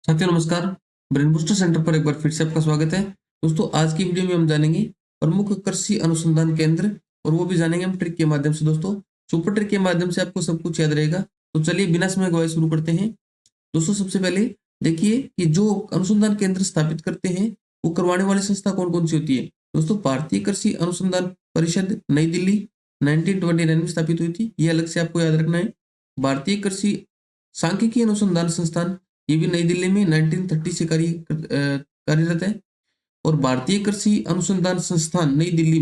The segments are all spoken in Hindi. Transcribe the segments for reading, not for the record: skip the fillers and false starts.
साथियों नमस्कार। ब्रेन बूस्टर सेंटर पर एक बार फिर से आपका स्वागत है। दोस्तों आज की वीडियो में हम जानेंगे प्रमुख कृषि अनुसंधान केंद्र, और वो भी जानेंगे हम ट्रिक के माध्यम से। दोस्तों सुपर ट्रिक के माध्यम से आपको सब कुछ याद रहेगा। तो चलिए बिना समय गवाए शुरू करते हैं। दोस्तों सबसे पहले देखिए कि जो अनुसंधान केंद्र स्थापित करते हैं वो करवाने वाली संस्था कौन कौन सी होती है। दोस्तों भारतीय कृषि अनुसंधान परिषद नई दिल्ली 1929 में स्थापित हुई थी, ये अलग से आपको याद रखना है। भारतीय कृषि सांख्यिकी अनुसंधान संस्थान, ये भी नई दिल्ली में 1930 से कार्यरत है। और भारतीय कृषि अनुसंधान संस्थान नई दिल्ली,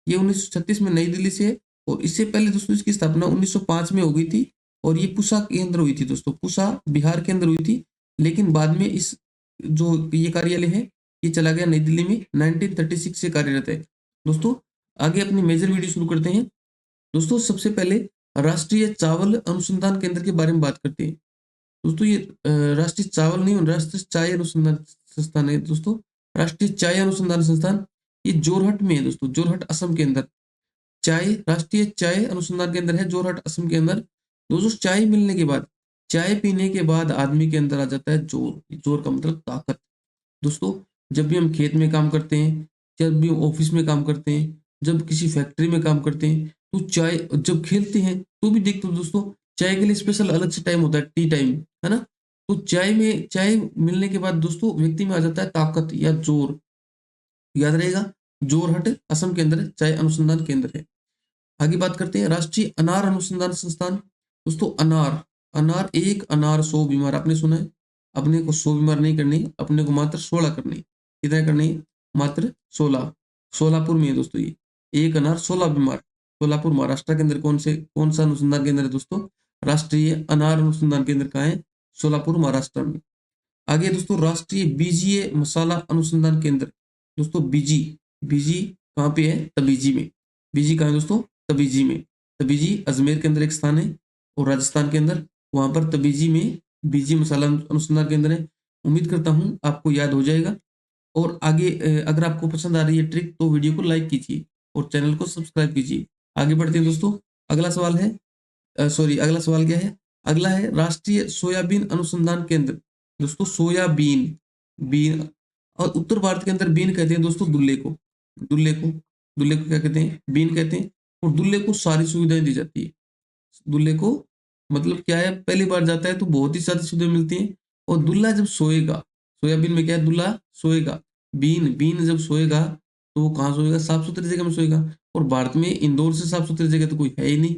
ये 1936 में नई दिल्ली से है। और इससे पहले दोस्तों इसकी स्थापना 1905 में हो गई थी, और ये पूसा केंद्र हुई थी। दोस्तों पूसा बिहार के अंदर हुई थी, लेकिन बाद में इस जो ये कार्यालय है ये चला गया नई दिल्ली में, 1936 से कार्यरत है। दोस्तों आगे अपनी मेजर वीडियो शुरू करते हैं। दोस्तों सबसे पहले राष्ट्रीय चावल अनुसंधान केंद्र के बारे में बात करते हैं। दोस्तों ये राष्ट्रीय चावल नहीं, राष्ट्रीय चाय अनुसंधान संस्थान है। दोस्तों राष्ट्रीय चाय अनुसंधान संस्थान ये जोरहट में है। दोस्तों जोरहट असम के अंदर चाय राष्ट्रीय चाय अनुसंधान केंद्र है, जोरहट असम के अंदर। दोस्तों चाय मिलने के बाद, चाय पीने के बाद आदमी के अंदर आ जाता है जोर। जोर का मतलब ताकत। दोस्तों जब भी हम खेत में काम करते हैं, जब भी हम ऑफिस में काम करते हैं, जब किसी फैक्ट्री में काम करते हैं, तो चाय जब खेलते हैं तो भी देखते हो दोस्तों, चाय के लिए स्पेशल अलग से टाइम होता है, टी टाइम, है ना। तो चाय मिलने के बाद दोस्तों व्यक्ति में आ जाता है ताकत या जोर। याद रहेगा, जोरहट असम के अंदर चाय अनुसंधान केंद्र है। आगे बात करते हैं राष्ट्रीय अनार अनुसंधान संस्थान। दोस्तों अनार, अनार एक अनार 100 बीमार, आपने सुना है। अपने को 100 बीमार नहीं करनी, अपने को मात्र 16 करनी। कितना करनी है? मात्र 16। सोलापुर में है दोस्तों ये, एक अनार 16 बीमार। सोलापुर महाराष्ट्र के अंदर कौन सा अनुसंधान केंद्र है दोस्तों? राष्ट्रीय अनार अनुसंधान केंद्र कहाँ है? सोलापुर महाराष्ट्र में। आगे दोस्तों राष्ट्रीय बीजीय मसाला अनुसंधान केंद्र। दोस्तों बीजी, बीजी कहाँ पे है? तबीजी में। बीजी कहाँ है दोस्तों? तबीजी में। तबीजी अजमेर के अंदर एक स्थान है, और राजस्थान के अंदर, वहां पर तबीजी में बीजी मसाला अनुसंधान केंद्र है। उम्मीद करता हूँ आपको याद हो जाएगा। और आगे अगर आपको पसंद आ रही है ट्रिक तो वीडियो को लाइक कीजिए और चैनल को सब्सक्राइब कीजिए। आगे बढ़ते हैं दोस्तों। अगला सवाल है, अगला सवाल क्या है? अगला है राष्ट्रीय सोयाबीन अनुसंधान केंद्र। दोस्तों सोयाबीन, बीन, और उत्तर भारत के अंदर बीन कहते हैं दोस्तों दुल्ले को। दुल्ले को, दुल्ले को क्या कहते हैं? बीन कहते हैं। और दुल्ले को सारी सुविधाएं दी जाती है। दुल्ले को मतलब क्या है, पहली बार जाता है तो बहुत ही सारी सुविधाएं मिलती हैं। और दुल्ला जब सोएगा, सोयाबीन में क्या है? दुल्ला सोएगा। बीन, बीन जब सोएगा तो वो कहाँ सोएगा? साफ सुथरी जगह में सोएगा। और भारत में इंदौर से साफ सुथरी जगह तो कोई है ही नहीं,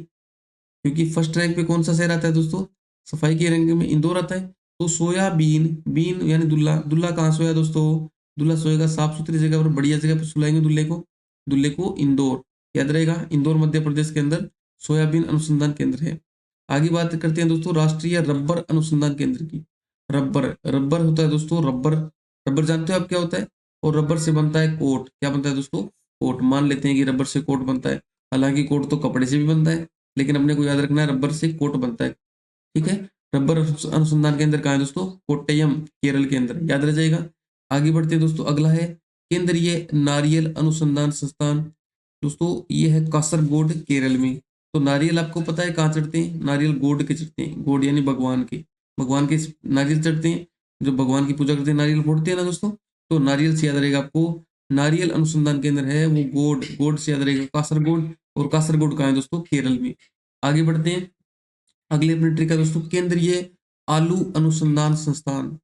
क्योंकि फर्स्ट रैंक पे कौन सा शहर आता है दोस्तों? सफाई के रैंक में इंदौर आता है। तो सोयाबीन, बीन यानी दुल्ला, दुल्ला कहाँ सोया दोस्तों? दुल्ला सोएगा साफ सुथरी जगह पर, बढ़िया जगह पर सुलाएंगे दुल्ले को। दुल्ले को इंदौर, याद रहेगा, इंदौर मध्य प्रदेश के अंदर सोयाबीन अनुसंधान केंद्र है। आगे बात करते हैं दोस्तों राष्ट्रीय रबर अनुसंधान केंद्र की। रबर, रबर होता है दोस्तों, रबर, रबर जानते हो आप क्या होता है? और रबर से बनता है कोट। क्या बनता है दोस्तों? कोट। मान लेते हैं कि रबर से कोट बनता है, हालांकि कोट तो कपड़े से भी बनता है, लेकिन अपने को याद रखना है रबर से कोट बनता है। ठीक है। रबर अनुसंधान केंद्र कहाँ है दोस्तों? कोट्टयम, केरल के अंदर, याद रह जाएगा। आगे बढ़ते हैं दोस्तों। अगला है केंद्रीय नारियल अनुसंधान संस्थान। दोस्तों ये है कासरगोड, केरल में। तो नारियल आपको पता है कहाँ चढ़ते हैं? नारियल गोड के चढ़ते हैं। गोड यानी भगवान के, भगवान के नारियल चढ़ते हैं। जो भगवान की पूजा करते हैं नारियल फोड़ते हैं ना दोस्तों। तो नारियल से याद रहेगा आपको, नारियल अनुसंधान केंद्र है वो गोड, गोड से याद रहेगा कासरगोड। और कासरगोड कहाँ है दोस्तों? केरल में। आगे बढ़ते हैं। अगले अपने ट्रिक है दोस्तों केंद्रीय आलू अनुसंधान संस्थान।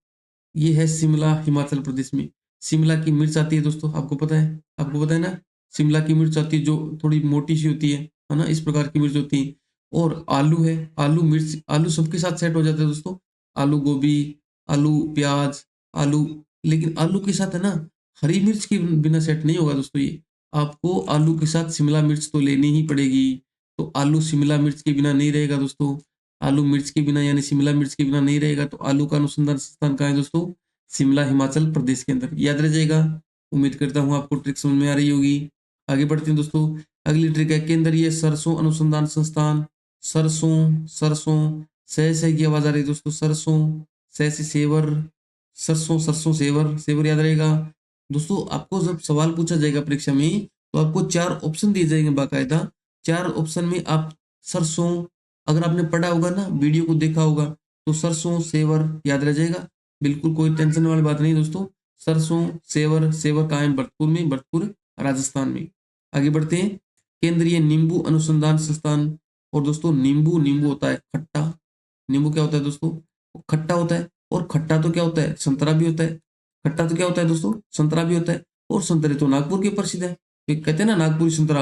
ये है शिमला, हिमाचल प्रदेश में। शिमला की मिर्च आती है दोस्तों, आपको पता है? आपको पता है ना, शिमला की मिर्च आती है जो थोड़ी मोटी सी होती है ना, इस प्रकार की मिर्च होती है। और आलू है, आलू मिर्च, आलू सबके साथ सेट हो जाता है दोस्तों। आलू गोभी, आलू प्याज, आलू, लेकिन आलू के साथ है ना हरी मिर्च के बिना सेट नहीं होगा दोस्तों ये। आपको आलू के साथ शिमला मिर्च तो लेनी ही पड़ेगी। तो आलू शिमला मिर्च के बिना नहीं रहेगा दोस्तों। आलू मिर्च के बिना यानी शिमला मिर्च के बिना नहीं रहेगा। तो आलू का अनुसंधान संस्थान कहाँ है दोस्तों? शिमला, हिमाचल प्रदेश के अंदर, याद रह जाएगा। उम्मीद करता हूँ आपको ट्रिक समझ में आ रही होगी। आगे बढ़ते हैं दोस्तों। अगली ट्रिक है केंद्रीय सरसों अनुसंधान संस्थान। सरसों, सरसों, सह की आवाज आ रही है दोस्तों, सरसों, सह से सेवर, सरसों, सरसों, सेवर, सेवर याद रहेगा। दोस्तों आपको जब सवाल पूछा जाएगा परीक्षा में तो आपको 4 ऑप्शन दिए जाएंगे बाकायदा। 4 ऑप्शन में आप सरसों, अगर आपने पढ़ा होगा ना, वीडियो को देखा होगा, तो सरसों सेवर याद रह जाएगा। बिल्कुल कोई टेंशन वाली बात नहीं दोस्तों। सरसों, सेवर, सेवर कहाँ है? भरतपुर में, भरतपुर राजस्थान में। आगे बढ़ते हैं। केंद्रीय नींबू अनुसंधान संस्थान। और दोस्तों नींबू, नींबू होता है खट्टा। नींबू क्या होता है दोस्तों? वो खट्टा होता है। और खट्टा तो क्या होता है? संतरा भी होता है। खट्टा तो क्या होता है दोस्तों? संतरा भी होता है। और संतरे तो नागपुर के प्रसिद्ध है। ये कहते हैं ना नागपुरी संतरा,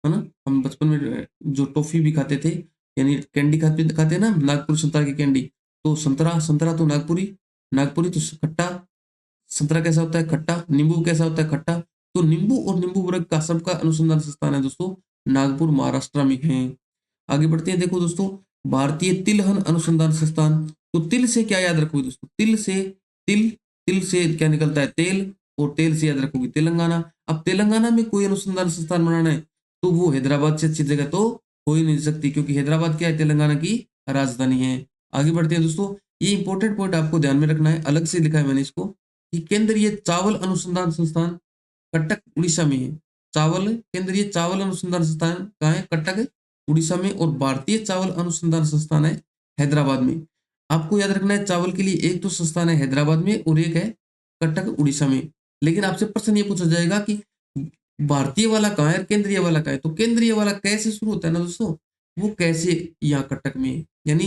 है ना? हम बचपन में जो टॉफी भी खाते थे, यानी कैंडी खाते खाते हैं ना, नागपुर संतरा की कैंडी। तो संतरा, संतरा तो नागपुरी, नागपुरी तो खट्टा। संतरा कैसा होता है? खट्टा। नींबू कैसा होता है? खट्टा। तो नींबू और नींबू वर्ग का सबका अनुसंधान संस्थान है दोस्तों, नागपुर महाराष्ट्र में है। आगे बढ़ते हैं। देखो दोस्तों, भारतीय तिलहन अनुसंधान संस्थान। तो तिल से क्या याद रखोगे दोस्तों? तिल से, तिल, तिल से क्या निकलता है? तेल। और तेल से याद रखोगे तेलंगाना। अब तेलंगाना में कोई अनुसंधान संस्थान बनाना है तो वो हैदराबाद से अच्छी जगह तो हो ही नहीं सकती, क्योंकि हैदराबाद क्या है? तेलंगाना की राजधानी है। आगे बढ़ते हैं दोस्तों। ये इंपॉर्टेंट पॉइंट आपको ध्यान में रखना है, अलग से लिखा है मैंने इसको, कि केंद्रीय चावल अनुसंधान संस्थान कटक उड़ीसा में है। चावल, केंद्रीय चावल अनुसंधान संस्थान कहाँ है? कटक उड़ीसा में। और भारतीय चावल अनुसंधान संस्थान है हैदराबाद में। आपको याद रखना है, चावल के लिए एक तो संस्थान है हैदराबाद में और एक है कटक उड़ीसा में। लेकिन आपसे प्रश्न ये पूछा जाएगा कि भारतीय वाला कहाँ है, केंद्रीय वाला कहाँ है? तो केंद्रीय वाला कैसे शुरू होता है ना दोस्तों, वो कैसे यहाँ कटक में है। यानी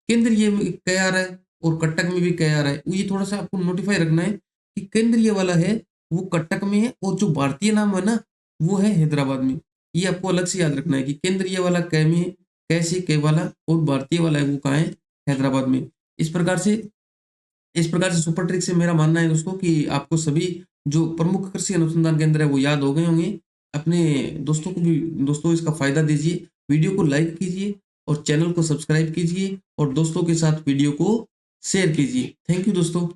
केंद्रीय में कै आ रहा है और कटक में भी कै आ रहा है। ये थोड़ा सा आपको नोटिफाई रखना है कि केंद्रीय वाला है वो कटक में है, और जो भारतीय नाम है ना वो है हैदराबाद में। ये आपको अलग से याद रखना है कि केंद्रीय वाला कै में है, कैसे कै वाला, और भारतीय वाला है वो कहाँ है? हैदराबाद में। इस प्रकार से, इस प्रकार से सुपर ट्रिक से मेरा मानना है दोस्तों कि आपको सभी जो प्रमुख कृषि अनुसंधान केंद्र है वो याद हो गए होंगे। अपने दोस्तों को भी, दोस्तों इसका फायदा दीजिए, वीडियो को लाइक कीजिए और चैनल को सब्सक्राइब कीजिए और दोस्तों के साथ वीडियो को शेयर कीजिए। थैंक यू दोस्तों।